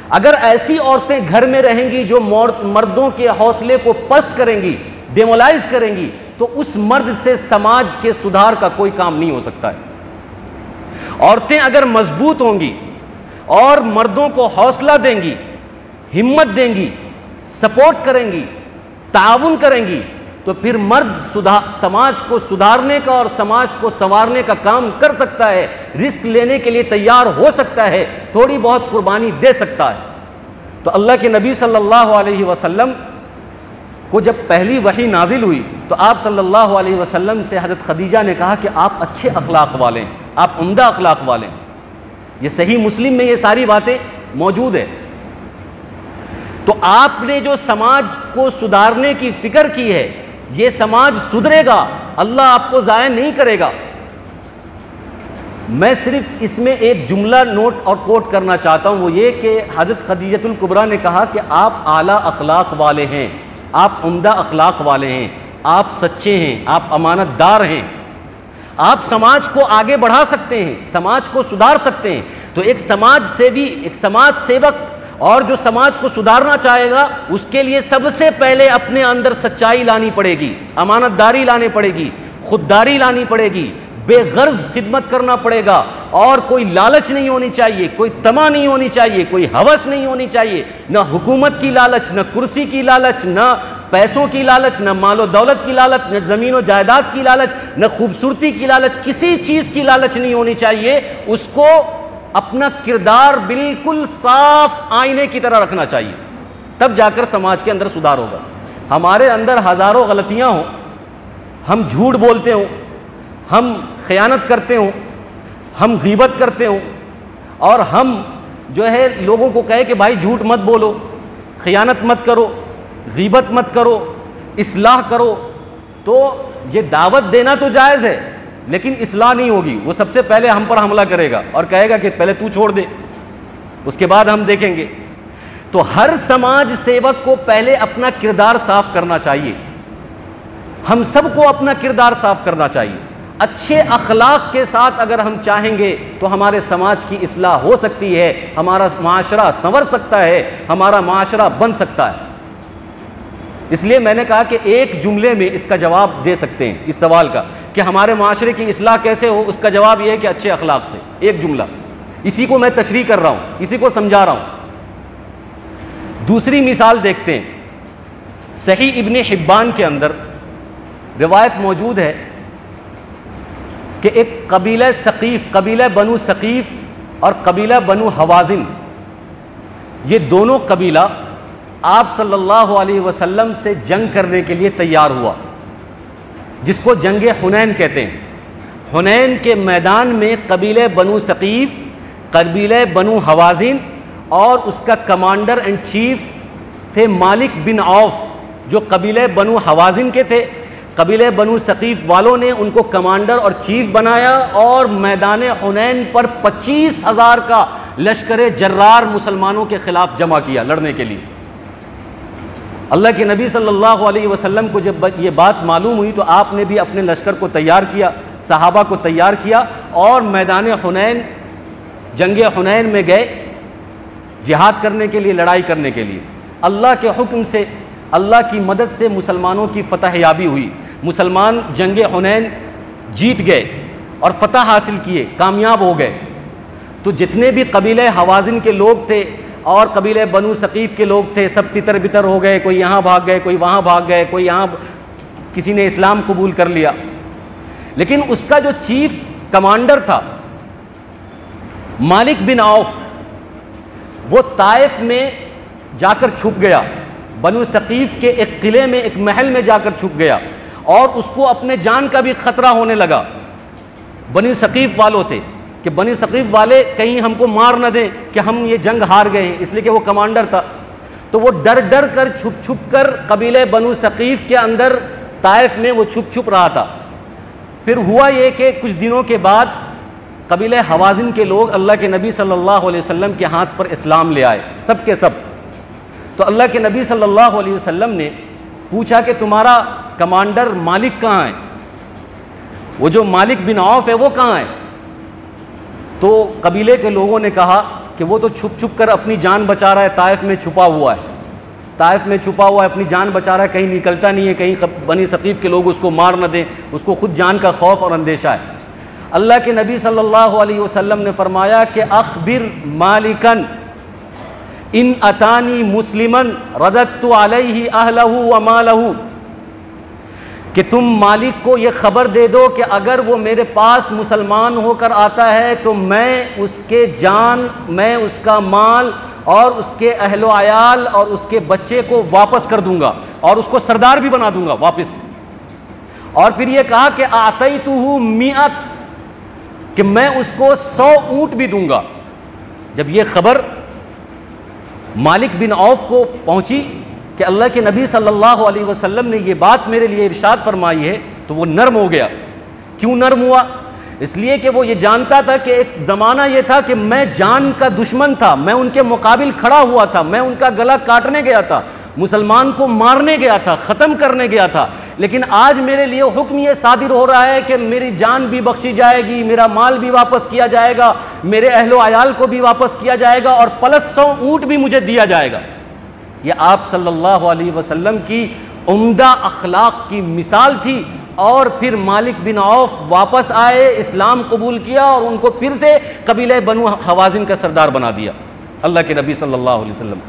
اگر ایسی عورتیں گھر میں رہیں گی جو مردوں کے حوصلے کو پست کریں گی، ڈیمولائز کریں گی، تو اس مرد سے سماج کے سدھار کا کوئی کام نہیں ہو سکتا ہے. عورتیں اگر مضبوط ہوں گی اور مردوں کو حوصلہ دیں گی، ہمت دیں گی، سپورٹ کریں گی، تعاون کریں گی، تو پھر مرد سماج کو سدھارنے کا اور سماج کو سنوارنے کا کام کر سکتا ہے، رسک لینے کے لیے تیار ہو سکتا ہے، تھوڑی بہت قربانی دے سکتا ہے. تو اللہ کے نبی صلی اللہ علیہ وسلم کو جب پہلی وحی نازل ہوئی تو آپ صلی اللہ علیہ وسلم سے حضرت خدیجہ نے کہا کہ آپ اچھے اخلاق والے ہیں، آپ عمدہ اخلاق والے ہیں. یہ صحیح مسلم میں یہ ساری باتیں موجود ہے. تو آپ نے جو سماج کو سدھارنے کی فکر کی ہے، یہ سماج سدھرے گا، اللہ آپ کو ضائع نہیں کرے گا. میں صرف اس میں ایک جملہ نوٹ اور کوٹ کرنا چاہتا ہوں، وہ یہ کہ حضرت خدیجہ الکبریٰ نے کہا کہ آپ اعلیٰ اخلاق والے ہیں، آپ عمدہ اخلاق والے ہیں، آپ سچے ہیں، آپ امانت دار ہیں، آپ سماج کو آگے بڑھا سکتے ہیں، سماج کو سدھار سکتے ہیں. تو ایک سماج سیوی، ایک سماج سیوک، اور جو سماج کو سدھارنا چاہے گا، اس کے لیے سب سے پہلے اپنے اندر سچائی لانی پڑے گی، امانت داری لانی پڑے گی، خودداری لانی پڑے گی، بے غرض خدمت کرنا پڑے گا، اور کوئی لالچ نہیں ہونی چاہیے، کوئی طمع نہیں ہونی چاہیے، کوئی ہوس نہیں ہونی چاہیے، نہ حکومت کی لالچ، نہ کرسی کی لالچ، نہ پیسوں کی لالچ، نہ مال و دولت کی لالچ، نہ زمین و جائیداد کی لالچ، نہ خوبصورتی کی لالچ، کسی چیز کی لالچ نہیں ہونی چاہیے. اس کو اپنا کردار بالکل صاف آئینے کی طرح رکھنا چاہیے، تب جا کر سماج کے اندر سدھار ہوگا. ہمارے اندر ہزاروں غلطیاں ہوں، ہم جھوٹ بولتے ہوں، ہم خیانت کرتے ہوں، ہم غیبت کرتے ہوں، اور ہم جو ہے لوگوں کو کہے کہ بھائی جھوٹ مت بولو، خیانت مت کرو، غیبت مت کرو، اصلاح کرو، تو یہ دعوت دینا تو جائز ہے، لیکن اصلاح نہیں ہوگی. وہ سب سے پہلے ہم پر حملہ کرے گا اور کہے گا کہ پہلے تو چھوڑ دے، اس کے بعد ہم دیکھیں گے. تو ہر سماج سیوک کو پہلے اپنا کردار صاف کرنا چاہیے. ہم سب کو اپنا کردار صاف کرنا چاہیے. اچھے اخلاق کے ساتھ اگر ہم چاہیں گے تو ہمارے سماج کی اصلاح ہو سکتی ہے، ہمارا معاشرہ سنور سکتا ہے، ہمارا معاشرہ بن سکتا ہے. اس لیے میں نے کہا کہ ایک جملے میں اس کا جواب دے سکتے ہیں اس سوال کا کہ ہمارے معاشرے کی اصلاح کیسے ہو. اس کا جواب یہ ہے کہ اچھے اخلاق سے. ایک جملہ، اسی کو میں تشریح کر رہا ہوں، اسی کو سمجھا رہا ہوں. دوسری مثال دیکھتے ہیں. صحیح ابن حبان کے اندر روایت موجود ہے کہ ایک قبیلہ ثقیف، قبیلہ بنو ثقیف اور قبیلہ بنو حوازن، یہ دونوں قبیلہ آپ صلی اللہ علیہ وسلم سے جنگ کرنے کے لیے تیار ہوا، جس کو جنگ حنین کہتے ہیں. حنین کے میدان میں قبیلہ بنو ثقیف، قبیلہ بنو حوازن اور اس کا کمانڈر اینڈ چیف تھے مالک بن عوف، جو قبیلہ بنو حوازن کے تھے. قبیلہ بنو ثقیف والوں نے ان کو کمانڈر اور چیف بنایا اور میدان حنین پر 25,000 کا لشکر جرار مسلمانوں کے خلاف جمع کیا لڑنے کے لیے. اللہ کے نبی صلی اللہ علیہ وسلم کو جب یہ بات معلوم ہوئی تو آپ نے بھی اپنے لشکر کو تیار کیا، صحابہ کو تیار کیا، اور میدان حنین، جنگ حنین میں گئے جہاد کرنے کے لیے، لڑائی کرنے کے لیے. اللہ کے حکم سے، اللہ کی مدد سے مسلمانوں کی فتح یابی ہوئی. مسلمان جنگ حنین جیت گئے اور فتح حاصل کیے، کامیاب ہو گئے. تو جتنے بھی قبیلہ حوازن کے لوگ تھے اور قبیلہ بنو ثقیف کے لوگ تھے، سب تتر بتر ہو گئے. کوئی یہاں بھاگ گئے، کوئی وہاں بھاگ گئے، کوئی یہاں، کسی نے اسلام قبول کر لیا. لیکن اس کا جو چیف کمانڈر تھا مالک بن عوف، وہ طائف میں جا کر چھپ گیا، بنو ثقیف کے ایک قلعے میں، ایک محل میں جا کر چھپ گیا، اور اس کو اپنے جان کا بھی خطرہ ہونے لگا. بنی ثقیف والوں سے کہ بنی ثقیف والے کہیں ہم کو مار نہ دیں کہ ہم یہ جنگ ہار گئے ہیں، اس لیے کہ وہ کمانڈر تھا، تو وہ ڈر ڈر کر چھپ چھپ کر قبیلہ بنو ثقیف کے اندر طائف میں وہ چھپ چھپ رہا تھا۔ پھر ہوا یہ کہ کچھ دنوں کے بعد قبیلہ حوازن کے لوگ اللہ کے نبی صلی اللہ علیہ وسلم کے ہاتھ پر اسلام لے آئے، سب کے سب۔ تو اللہ کے نبی صلی اللہ علیہ وسلم نے پوچھا کہ تمہارا کمانڈر مالک کہاں ہے؟ وہ جو مالک بن عوف ہے وہ کہاں ہے؟ تو قبیلے کے لوگوں نے کہا کہ وہ تو چھپ چھپ کر اپنی جان بچا رہا ہے، طائف میں چھپا ہوا ہے، طائف میں چھپا ہوا ہے، اپنی جان بچا رہا ہے، کہیں نکلتا نہیں ہے، کہیں بنی ثقیف کے لوگ اس کو مار نہ دیں، اس کو خود جان کا خوف اور اندیشہ ہے۔ اللہ کے نبی صلی اللہ علیہ وسلم نے فرمایا کہ اخبر مالکن ان اتانی مسلمن رددت علیہ اہلہ ومالہ، کہ تم مالک کو یہ خبر دے دو کہ اگر وہ میرے پاس مسلمان ہو کر آتا ہے تو میں اس کے جان، میں اس کا مال اور اس کے اہل و عیال اور اس کے بچے کو واپس کر دوں گا اور اس کو سردار بھی بنا دوں گا واپس۔ اور پھر یہ کہا کہ اعطیتہ مئۃ، کہ میں اس کو 100 اونٹ بھی دوں گا۔ جب یہ خبر مالک بن عوف کو پہنچی کہ اللہ کے نبی صلی اللہ علیہ وسلم نے یہ بات میرے لیے ارشاد فرمائی ہے، تو وہ نرم ہو گیا۔ کیوں نرم ہوا؟ اس لیے کہ وہ یہ جانتا تھا کہ ایک زمانہ یہ تھا کہ میں جان کا دشمن تھا، میں ان کے مقابل کھڑا ہوا تھا، میں ان کا گلا کاٹنے گیا تھا، مسلمان کو مارنے گیا تھا، ختم کرنے گیا تھا، لیکن آج میرے لیے حکم یہ صادر ہو رہا ہے کہ میری جان بھی بخشی جائے گی، میرا مال بھی واپس کیا جائے گا، میرے اہل و عیال کو بھی واپس کیا جائے گا، اور پلس 100 اونٹ بھی مجھے دیا جائے گا۔ یہ آپ صلی اللہ علیہ وسلم کی عمدہ اخلاق کی مثال تھی۔ اور پھر مالک بن عوف واپس آئے، اسلام قبول کیا اور ان کو پھر سے قبیلہ بنو حوازن کا سردار بنا دیا اللہ کے نبی صلی اللہ علیہ وسلم۔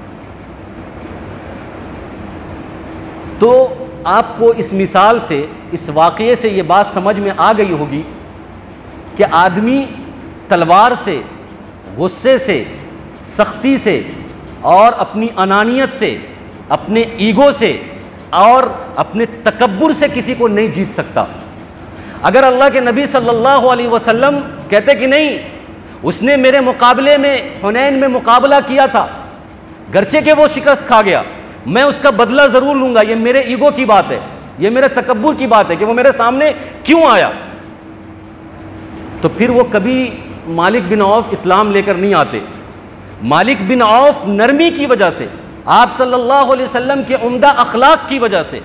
تو آپ کو اس مثال سے، اس واقعے سے یہ بات سمجھ میں آ گئی ہوگی کہ آدمی تلوار سے، غصے سے، سختی سے اور اپنی انانیت سے، اپنے ایگو سے اور اپنے تکبر سے کسی کو نہیں جیت سکتا۔ اگر اللہ کے نبی صلی اللہ علیہ وسلم کہتے کہ نہیں، اس نے میرے مقابلے میں حنین میں مقابلہ کیا تھا، گرچہ کہ وہ شکست کھا گیا، میں اس کا بدلہ ضرور لوں گا، یہ میرے ایگو کی بات ہے، یہ میرے تکبر کی بات ہے کہ وہ میرے سامنے کیوں آیا، تو پھر وہ کبھی مالک بن عوف اسلام لے کر نہیں آتے۔ مالک بن عوف نرمی کی وجہ سے، آپ صلی اللہ علیہ وسلم کے عمدہ اخلاق کی وجہ سے،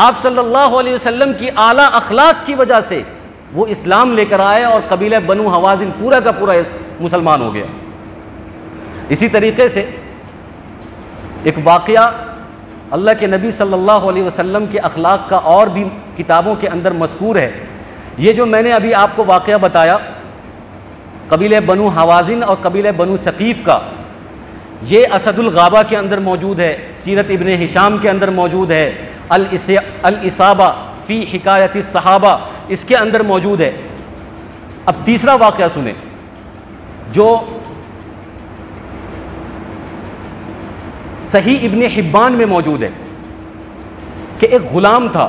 آپ صلی اللہ علیہ وسلم کی اعلیٰ اخلاق کی وجہ سے وہ اسلام لے کر آئے اور قبیلہ بنو حوازن پورا کا پورا مسلمان ہو گیا۔ اسی طریقے سے ایک واقعہ اللہ کے نبی صلی اللہ علیہ وسلم کے اخلاق کا اور بھی کتابوں کے اندر مذکور ہے۔ یہ جو میں نے ابھی آپ کو واقعہ بتایا قبیلہ بنو حوازن اور قبیلہ بنو ثقیف کا، یہ اسد الغابہ کے اندر موجود ہے، سیرت ابن ہشام کے اندر موجود ہے، الاصابہ فی حکایت الصحابہ اس کے اندر موجود ہے۔ اب تیسرا واقعہ سنیں جو صحیح ابن حبان میں موجود ہے، کہ ایک غلام تھا،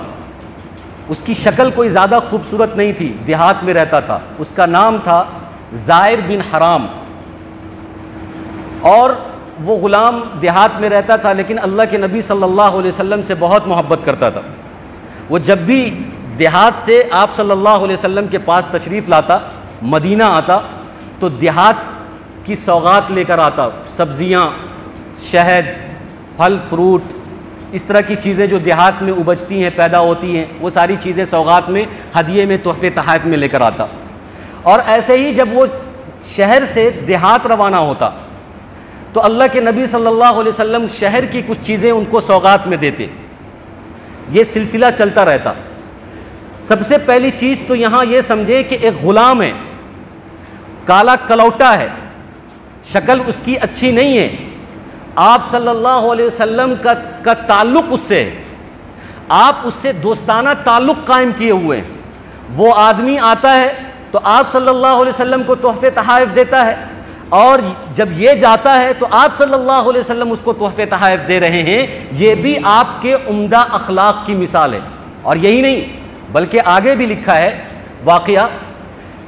اس کی شکل کوئی زیادہ خوبصورت نہیں تھی، دیہات میں رہتا تھا، اس کا نام تھا زائر بن حرام، اور وہ غلام دیہات میں رہتا تھا لیکن اللہ کے نبی صلی اللہ علیہ وسلم سے بہت محبت کرتا تھا۔ وہ جب بھی دیہات سے آپ صلی اللہ علیہ وسلم کے پاس تشریف لاتا، مدینہ آتا، تو دیہات کی سوغات لے کر آتا، سبزیاں، شہد، پھل فروٹ، اس طرح کی چیزیں جو دیہات میں اپجتی ہیں، پیدا ہوتی ہیں، وہ ساری چیزیں سوغات میں، ہدیے میں، تحفے تحائف میں لے کر آتا۔ اور ایسے ہی جب وہ شہر سے دیہات روانہ ہوتا تو اللہ کے نبی صلی اللہ علیہ وسلم شہر کی کچھ چیزیں ان کو سوغات میں دیتے۔ یہ سلسلہ چلتا رہتا۔ سب سے پہلی چیز تو یہاں یہ سمجھے کہ ایک غلام ہے، کالا کلوٹا ہے، شکل اس کی اچھی نہیں ہے، آپ صلی اللہ علیہ وسلم کا تعلق اس سے ہے، آپ اس سے دوستانہ تعلق قائم کیے ہوئے ہیں۔ وہ آدمی آتا ہے تو آپ صلی اللہ علیہ وسلم کو تحفے تحائف دیتا ہے، اور جب یہ جاتا ہے تو آپ صلی اللہ علیہ وسلم اس کو تحفے تحائف دے رہے ہیں۔ یہ بھی آپ کے عمدہ اخلاق کی مثال ہے۔ اور یہی نہیں بلکہ آگے بھی لکھا ہے واقعہ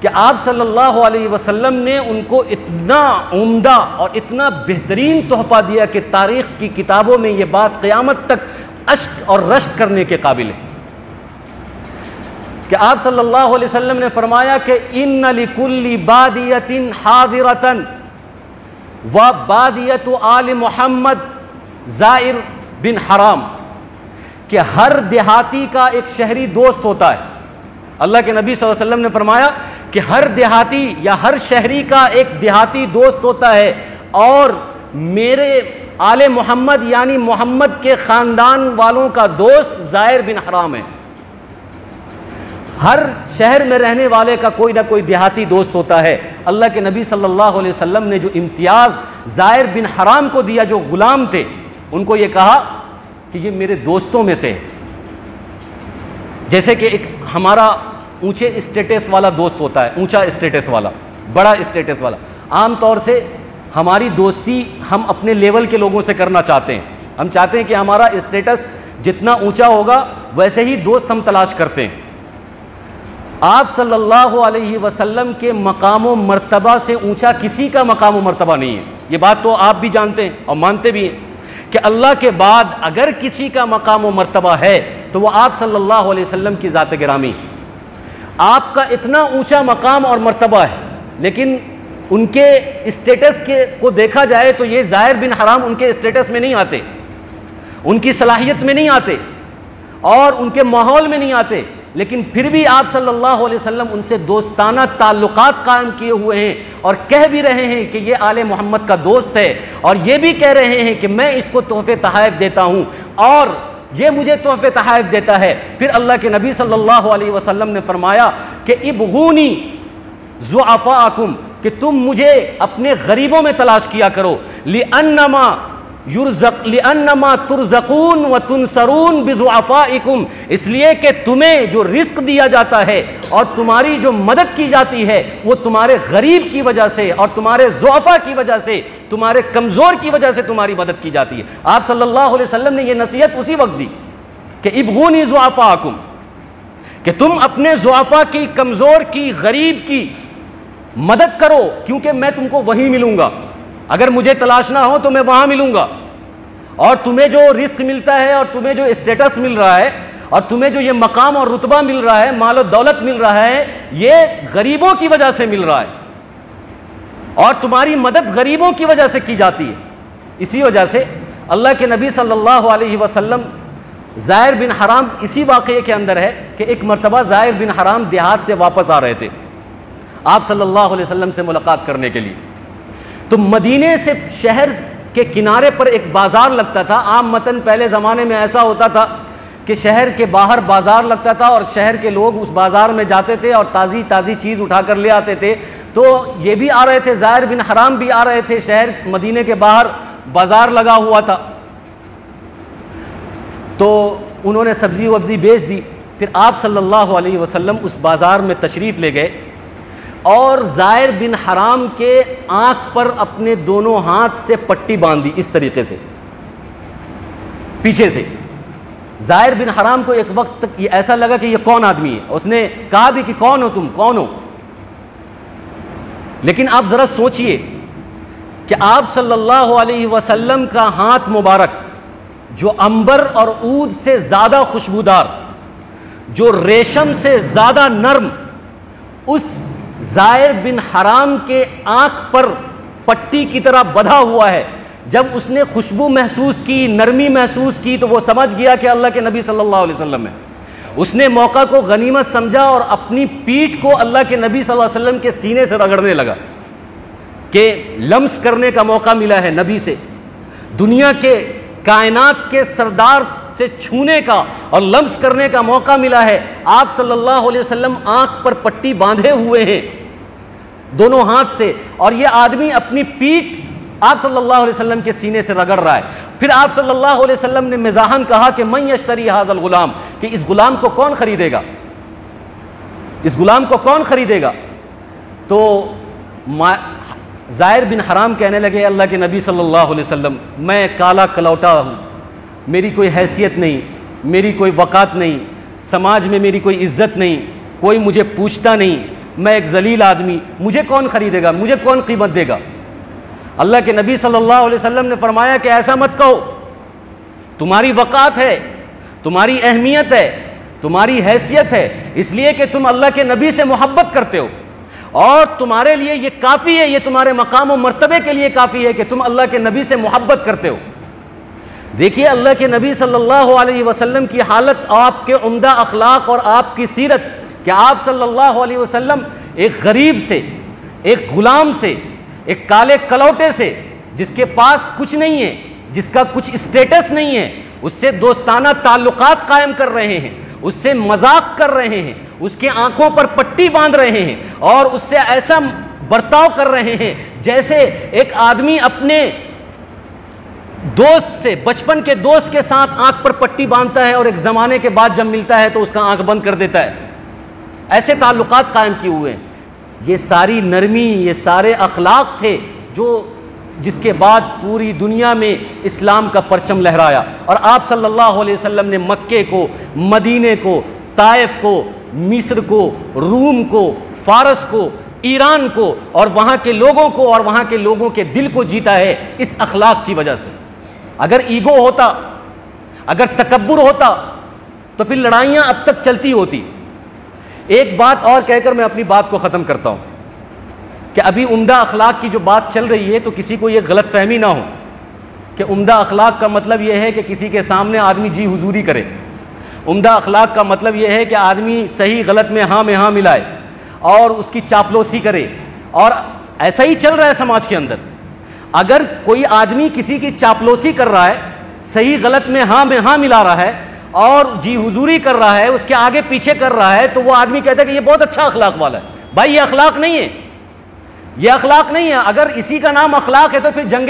کہ آپ صلی اللہ علیہ وسلم نے ان کو اتنا عمدہ اور اتنا بہترین تحفہ دیا کہ تاریخ کی کتابوں میں یہ بات قیامت تک اشک اور رشک کرنے کے قابل ہے کہ آپ صلی اللہ علیہ وسلم نے فرمایا کہ ان لکل بادیۃ حاضرۃ و بادیۃ آل محمد زائر بن حرام، کہ ہر دیہاتی کا ایک شہری دوست ہوتا ہے۔ اللہ کے نبی صلی اللہ علیہ وسلم نے فرمایا کہ ہر دیہاتی یا ہر شہری کا ایک دیہاتی دوست ہوتا ہے، اور میرے آل محمد یعنی محمد کے خاندان والوں کا دوست زائر بن حرام ہے۔ ہر شہر میں رہنے والے کا کوئی نہ کوئی دیہاتی دوست ہوتا ہے۔ اللہ کے نبی صلی اللہ علیہ وسلم نے جو امتیاز زائر بن حرام کو دیا، جو غلام تھے، ان کو یہ کہا کہ یہ میرے دوستوں میں سے ہے۔ جیسے کہ ایک ہمارا اونچے اسٹیٹس والا دوست ہوتا ہے، اونچا اسٹیٹس والا، بڑا اسٹیٹس والا۔ عام طور سے ہماری دوستی ہم اپنے لیول کے لوگوں سے کرنا چاہتے ہیں، ہم چاہتے ہیں کہ ہمارا اسٹیٹس جتنا اونچا ہوگا ویسے ہی دوست ہم تلاش کرتے ہیں۔ آپ صلی اللہ علیہ وسلم کے مقام و مرتبہ سے اونچا کسی کا مقام و مرتبہ نہیں ہے۔ یہ بات تو آپ بھی جانتے ہیں اور مانتے بھی ہیں کہ اللہ کے بعد اگر کسی کا مقام و مرتبہ ہے تو وہ آپ صلی اللہ علیہ وسلم کی ذات گرامی۔ آپ کا اتنا اونچا مقام اور مرتبہ ہے، لیکن ان کے اسٹیٹس کو دیکھا جائے تو یہ زائر بن حرام ان کے اسٹیٹس میں نہیں آتے، ان کی صلاحیت میں نہیں آتے اور ان کے ماحول میں نہیں آتے، لیکن پھر بھی آپ صلی اللہ علیہ وسلم ان سے دوستانہ تعلقات قائم کیے ہوئے ہیں اور کہہ بھی رہے ہیں کہ یہ آل محمد کا دوست ہے، اور یہ بھی کہہ رہے ہیں کہ میں اس کو تحفے تحائف دیتا ہوں اور یہ مجھے تحفے تحائف دیتا ہے۔ پھر اللہ کے نبی صلی اللہ علیہ وسلم نے فرمایا کہ ابغونی ضعفاءکم، کہ تم مجھے اپنے غریبوں میں تلاش کیا کرو، لِأَنَّمَا تُرْزَقُونَ وَتُنْصَرُونَ بِضُعَفَائِكُمْ، اس لیے کہ تمہیں جو رزق دیا جاتا ہے اور تمہاری جو مدد کی جاتی ہے وہ تمہارے غریب کی وجہ سے اور تمہارے ضعفاء کی وجہ سے، تمہارے کمزور کی وجہ سے تمہاری مدد کی جاتی ہے۔ آپ صلی اللہ علیہ وسلم نے یہ نصیحت اسی وقت دی کہ ابغونی ضعفاءکم، کہ تم اپنے ضعفاء کی، کمزور کی، غریب کی مدد کرو، کیونکہ میں تم کو وہیں ملوں گا۔ اگر مجھے تلاشنا ہو تو میں وہاں ملوں گا، اور تمہیں جو رزق ملتا ہے اور تمہیں جو اسٹیٹس مل رہا ہے اور تمہیں جو یہ مقام اور رتبہ مل رہا ہے، مال و دولت مل رہا ہے، یہ غریبوں کی وجہ سے مل رہا ہے، اور تمہاری مدد غریبوں کی وجہ سے کی جاتی ہے۔ اسی وجہ سے اللہ کے نبی صلی اللہ علیہ وسلم، زائر بن حرام اسی واقعے کے اندر ہے کہ ایک مرتبہ زائر بن حرام دیہات سے واپس آ رہے تھے آپ صلی اللہ علیہ وسلم سے ملاقات کرنے کے لیے، تو مدینے سے شہر کے کنارے پر ایک بازار لگتا تھا۔ عام متن پہلے زمانے میں ایسا ہوتا تھا کہ شہر کے باہر بازار لگتا تھا اور شہر کے لوگ اس بازار میں جاتے تھے اور تازی تازی چیز اٹھا کر لے آتے تھے۔ تو یہ بھی آ رہے تھے، زائر بن حرام بھی آ رہے تھے، شہر مدینے کے باہر بازار لگا ہوا تھا، تو انہوں نے سبزی وبزی بیچ دی۔ پھر آپ صلی اللہ علیہ وسلم اس بازار میں تشریف لے گئے اور زائر بن حرام کے آنکھ پر اپنے دونوں ہاتھ سے پٹی باندھ دی، اس طریقے سے پیچھے سے۔ زائر بن حرام کو ایک وقت تک یہ ایسا لگا کہ یہ کون آدمی ہے، اس نے کہا بھی کہ کون ہو تم، کون ہو؟ لیکن آپ ذرا سوچئے کہ آپ صلی اللہ علیہ وسلم کا ہاتھ مبارک جو عنبر اور عود سے زیادہ خوشبودار، جو ریشم سے زیادہ نرم، اس زائر بن حرام کے آنکھ پر پٹی کی طرح بندھا ہوا ہے۔ جب اس نے خوشبو محسوس کی، نرمی محسوس کی، تو وہ سمجھ گیا کہ اللہ کے نبی صلی اللہ علیہ وسلم ہے۔ اس نے موقع کو غنیمت سمجھا اور اپنی پیٹھ کو اللہ کے نبی صلی اللہ علیہ وسلم کے سینے سے رگڑنے لگا کہ لمس کرنے کا موقع ملا ہے نبی سے، دنیا کے کائنات کے سردار سے چھونے کا اور لمس کرنے کا موقع ملا ہے۔ آپ صلی اللہ علیہ وسلم آنکھ پر پٹی باندھے ہوئے ہیں دونوں ہاتھ سے، اور یہ آدمی اپنی پیٹھ آپ صلی اللہ علیہ وسلم کے سینے سے رگڑ رہا ہے۔ پھر آپ صلی اللہ علیہ وسلم نے مزاحاً کہا کہ من یشتری ھذا الغلام، کہ اس غلام کو کون خریدے گا، اس غلام کو کون خریدے گا؟ تو زائر بن حرام کہنے لگے اللہ کے نبی صلی اللہ علیہ وسلم، میں کالا کلوٹا ہوں، میری کوئی حیثیت نہیں، میری کوئی وقات نہیں، سماج میں میری کوئی عزت نہیں، کوئی مجھے پوچھتا نہیں، میں ایک ذلیل آدمی، مجھے کون خریدے گا، مجھے کون قیمت دے گا؟ اللہ کے نبی صلی اللہ علیہ وسلم نے فرمایا کہ ایسا مت کہو، تمہاری وقات ہے، تمہاری اہمیت ہے، تمہاری حیثیت ہے، اس لیے کہ تم اللہ کے نبی سے محبت کرتے ہو، اور تمہارے لیے یہ کافی ہے، یہ تمہارے مقام و مرتبے کے لیے کافی ہے کہ تم اللہ کے نبی سے محبت کرتے ہو۔ دیکھیے اللہ کے نبی صلی اللہ علیہ وسلم کی حالت، آپ کے عمدہ اخلاق اور آپ کی سیرت، کہ آپ صلی اللہ علیہ وسلم ایک غریب سے، ایک غلام سے، ایک کالے کلوٹے سے، جس کے پاس کچھ نہیں ہے، جس کا کچھ اسٹیٹس نہیں ہے، اس سے دوستانہ تعلقات قائم کر رہے ہیں، اس سے مذاق کر رہے ہیں، اس کے آنکھوں پر پٹی باندھ رہے ہیں، اور اس سے ایسا برتاؤ کر رہے ہیں جیسے ایک آدمی اپنے دوست سے، بچپن کے دوست کے ساتھ آنکھ پر پٹی باندھتا ہے اور ایک زمانے کے بعد جب ملتا ہے تو اس کا آنکھ بند کر دیتا ہے۔ ایسے تعلقات قائم کیے ہوئے ہیں۔ یہ ساری نرمی، یہ سارے اخلاق تھے جس کے بعد پوری دنیا میں اسلام کا پرچم لہرایا، اور آپ صلی اللہ علیہ وسلم نے مکے کو، مدینے کو، طائف کو، مصر کو، روم کو، فارس کو، ایران کو، اور وہاں کے لوگوں کو اور وہاں کے لوگوں کے دل کو جیتا ہے اس اخلاق کی وجہ سے۔ اگر ایگو ہوتا، اگر تکبر ہوتا تو پھر لڑائیاں اب تک چلتی ہوتی۔ ایک بات اور کہہ کر میں اپنی بات کو ختم کرتا ہوں کہ ابھی عمدہ اخلاق کی جو بات چل رہی ہے تو کسی کو یہ غلط فہمی نہ ہو کہ عمدہ اخلاق کا مطلب یہ ہے کہ کسی کے سامنے آدمی جی حضوری کرے۔ عمدہ اخلاق کا مطلب یہ ہے کہ آدمی صحیح غلط میں ہاں ملائے اور اس کی چاپلوسی کرے، اور ایسا ہی چل رہا ہے سماج کے اندر۔ اگر کوئی آدمی کسی کی چاپلوسی کر رہا ہے، صحیح غلط میں ہاں ملا رہا ہے اور جی حضوری کر رہا ہے، اس کے آگے پیچھے کر رہا ہے، تو وہ آدمی کہتا ہے کہ یہ بہت اچھا اخلاق والا ہے۔ بھائی یہ اخلاق نہیں ہے، یہ اخلاق نہیں ہے۔ اگر اسی کا نام اخلاق ہے تو پھر جنگ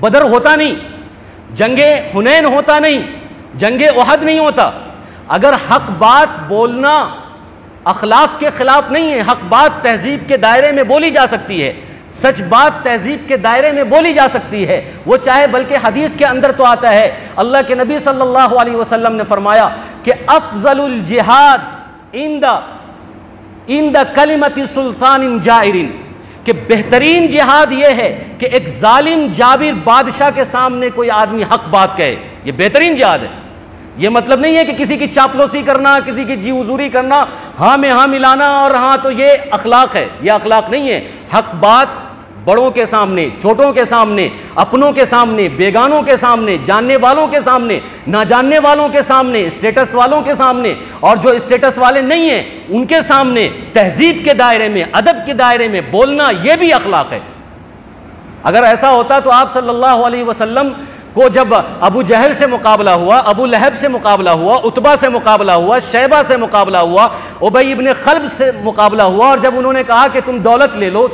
بدر ہوتا نہیں، جنگ حنین ہوتا نہیں، جنگ احد نہیں ہوتا۔ اگر حق بات بولنا اخلاق کے خلاف نہیں ہے، حق بات تہذیب کے دائرے میں بولی جا سکتی ہے، سچ بات تہذیب کے دائرے میں بولی جا سکتی ہے، وہ چاہے بلکہ حدیث کے اندر تو آتا ہے۔ اللہ کے نبی صلی اللہ علیہ وسلم نے فرمایا کہ افضل الجہاد عند کلمت سلطان جائر، کہ بہترین جہاد یہ ہے کہ ایک ظالم جابر بادشاہ کے سامنے کوئی آدمی حق بات کہے، یہ بہترین جہاد ہے۔ یہ مطلب نہیں ہے کہ کسی کی چاپلوسی کرنا، کسی کی جی حضوری کرنا، ہاں میں ہاں ملانا اور ہاں تو یہ اخلاق ہے، یہ اخلاق نہیں ہے۔ حق بات بڑوں کے سامنے، چھوٹوں کے سامنے، اپنوں کے سامنے، بیگانوں کے سامنے، جاننے والوں کے سامنے، نہ جاننے والوں کے سامنے، اسٹیٹس والوں کے سامنے، اور جو اسٹیٹس والے نہیں ہیں ان کے سامنے، تہذیب کے دائرے میں، ادب کے دائرے میں بولنا، یہ بھی اخلاق ہے۔ اگر ایسا ہوتا تو آپ صلی اللہ علیہ وسلم کو جب ابو جہل سے مقابلہ ہوا، ابو لہب سے مقابلہ ہوا، عتبہ سے مقابلہ ہوا، شیبہ سے مقابلہ ہوا، ابی ابن خلب سے مقابلہ ہوا، اور جب انہوں نے کہا کہ تم دولت لے لو،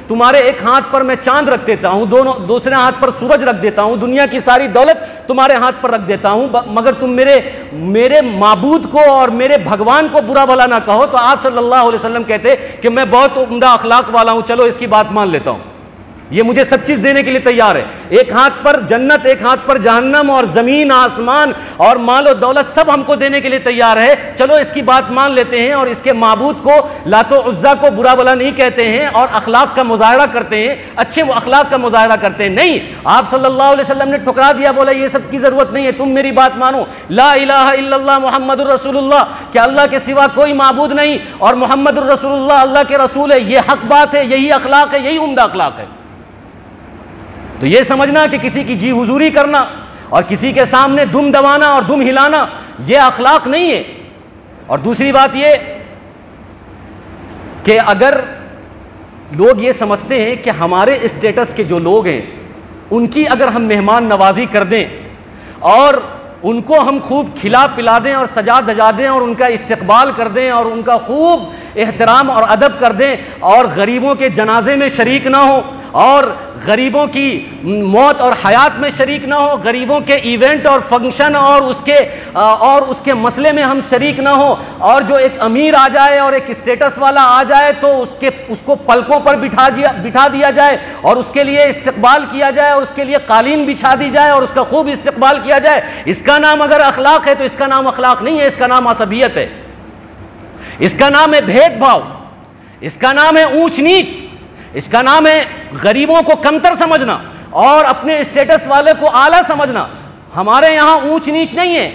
تمہارے ایک ہاتھ پر میں چاند رکھ دیتا ہوں، دوسرے ہاتھ پر سورج رکھ دیتا ہوں، دنیا کی ساری دولت تمہارے ہاتھ پر رکھ دیتا ہوں، مگر تم میرے معبود کو اور میرے بھگوان کو برا بھلا نہ کہو، تو آپ صلی اللہ علیہ وسلم کہتے کہ میں بہت عمدہ اخلاق والا ہوں، چلو اس کی بات مان لیتا ہوں، یہ مجھے سب چیز دینے کے لیے تیار ہے، ایک ہاتھ پر جنت، ایک ہاتھ پر جہنم، اور زمین آسمان اور مال و دولت سب ہم کو دینے کے لیے تیار ہے، چلو اس کی بات مان لیتے ہیں، اور اس کے معبود کو، لات و عزا کو برا بھلا نہیں کہتے ہیں، اور اخلاق کا مظاہرہ کرتے ہیں، اچھے اخلاق کا مظاہرہ کرتے ہیں۔ نہیں، آپ صلی اللہ علیہ وسلم نے ٹھکرا دیا، بولا یہ سب کی ضرورت نہیں ہے، تم میری بات مانو، لا الہ الا اللہ محمد الرسول اللہ، کہ اللہ کے سوا کوئی معبود نہیں اور محمد الرسول اللہ اللہ کے رسول ہے، یہ حق بات ہے، یہی اخلاق ہے، یہی عمدہ اخلاق ہے۔ تو یہ سمجھنا کہ کسی کی جی حضوری کرنا اور کسی کے سامنے دم دبانا اور دم ہلانا یہ اخلاق نہیں ہے۔ اور دوسری بات یہ کہ اگر لوگ یہ سمجھتے ہیں کہ ہمارے اسٹیٹس کے جو لوگ ہیں ان کی اگر ہم مہمان نوازی کر دیں اور ان کو ہم خوب کھلا پلا دیں اور سجا دجا دیں اور ان کا استقبال کر دیں اور ان کا خوب احترام اور ادب کر دیں اور غریبوں کے جنازے میں شریک نہ ہوں اور غریبوں کی موت اور حیات میں شریک نہ ہو، غریبوں کے ایونٹ اور فنکشن اور اس کے مسئلے میں ہم شریک نہ ہوں، اور جو ایک امیر آ جائے اور ایک اسٹیٹس والا آ جائے تو اس کو پلکوں پر بٹھا دیا جائے اور اس کے لیے استقبال کیا جائے اور اس کے لیے قالین بچھا دی جائے اور اس کا خوب استقبال کیا جائے، اس کا نام اگر اخلاق ہے تو اس کا نام اخلاق نہیں ہے، اس کا نام عصبیت ہے، اس کا نام ہے بھید بھاؤ، اس کا نام ہے اونچ نیچ، اس کا نام ہے غریبوں کو کمتر سمجھنا اور اپنے اسٹیٹس والے کو اعلیٰ سمجھنا۔ ہمارے یہاں اونچ نیچ نہیں ہے،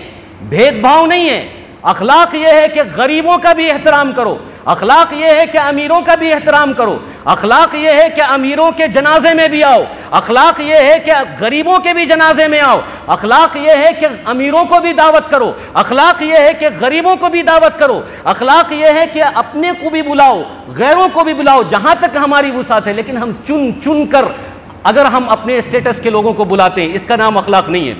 بھید بھاؤ نہیں ہے۔ اخلاق یہ ہے کہ غریبوں کا بھی احترام کرو، اخلاق یہ ہے کہ امیروں کا بھی احترام کرو، اخلاق یہ ہے کہ امیروں کے جنازے میں بھی آؤ، اخلاق یہ ہے کہ غریبوں کے بھی جنازے میں آؤ، اخلاق یہ ہے کہ امیروں کو بھی دعوت کرو، اخلاق یہ ہے کہ غریبوں کو بھی دعوت کرو، اخلاق یہ ہے کہ اپنے کو بھی بلاؤ، غیروں کو بھی بلاؤ، جہاں تک ہماری وسعت ہے۔ لیکن ہم چن چن کر اگر ہم اپنے اسٹیٹس کے لوگوں کو بلاتے ہیں، اس کا نام اخلاق نہیں ہے۔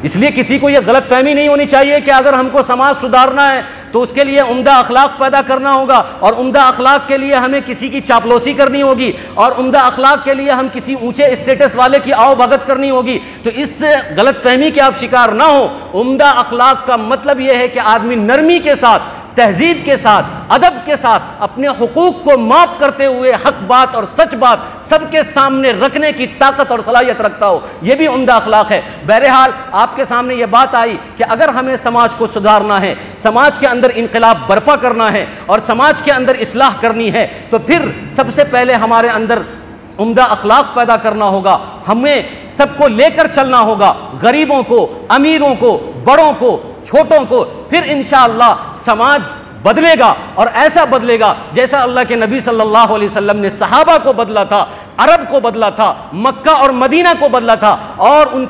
اس لیے کسی کو یہ غلط فہمی نہیں ہونی چاہیے کہ اگر ہم کو سماج سدھارنا ہے تو اس کے لیے عمدہ اخلاق پیدا کرنا ہوگا، اور عمدہ اخلاق کے لیے ہمیں کسی کی چاپلوسی کرنی ہوگی، اور عمدہ اخلاق کے لیے ہم کسی اونچے اسٹیٹس والے کی آؤ بھگت کرنی ہوگی۔ تو اس سے غلط فہمی کے آپ شکار نہ ہو۔ عمدہ اخلاق کا مطلب یہ ہے کہ آدمی نرمی کے ساتھ، تہذیب کے ساتھ، ادب کے ساتھ اپنے حقوق کو معاف کرتے ہوئے حق بات اور سچ بات سب کے سامنے رکھنے کی طاقت اور صلاحیت رکھتا ہو، یہ بھی عمدہ اخلاق ہے۔ بہرحال آپ کے سامنے یہ بات آئی کہ اگر ہمیں سماج کو سدھارنا ہے، سماج کے اندر انقلاب برپا کرنا ہے اور سماج کے اندر اصلاح کرنی ہے، تو پھر سب سے پہلے ہمارے اندر عمدہ اخلاق پیدا کرنا ہوگا۔ ہمیں سب کو لے کر چلنا ہوگا، غریبوں کو، امیروں کو، بڑوں کو، چھوٹوں کو۔ پھر انشاءاللہ سماج بدلے گا، اور ایسا بدلے گا جیسا اللہ کے نبی صلی اللہ علیہ وسلم نے صحابہ کو بدلا تھا، عرب کو بدلا تھا، مکہ اور مدینہ کو بدلا تھا، اور ان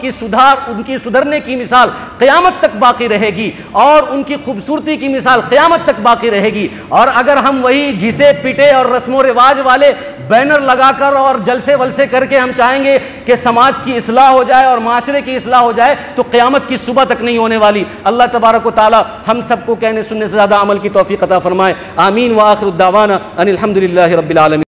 کی سدھرنے کی مثال قیامت تک باقی رہے گی، اور ان کی خوبصورتی کی مثال قیامت تک باقی رہے گی۔ اور اگر ہم وہی گھسے پٹے اور رسم و رواج والے بینر لگا کر اور جلسے ولسے کر کے ہم چاہیں گے کہ سماج کی اصلاح ہو جائے اور معاشرے کی اصلاح ہو جائے، تو قیامت کی صبح تک نہیں ہونے والی۔ اللہ تبارک و تعالی ہم سب کو کہنے سننے سے زیادہ عمل کی توفیق عطا فرمائے۔ آمین وآخر الدعوانا ان الحمدللہ رب العالمین۔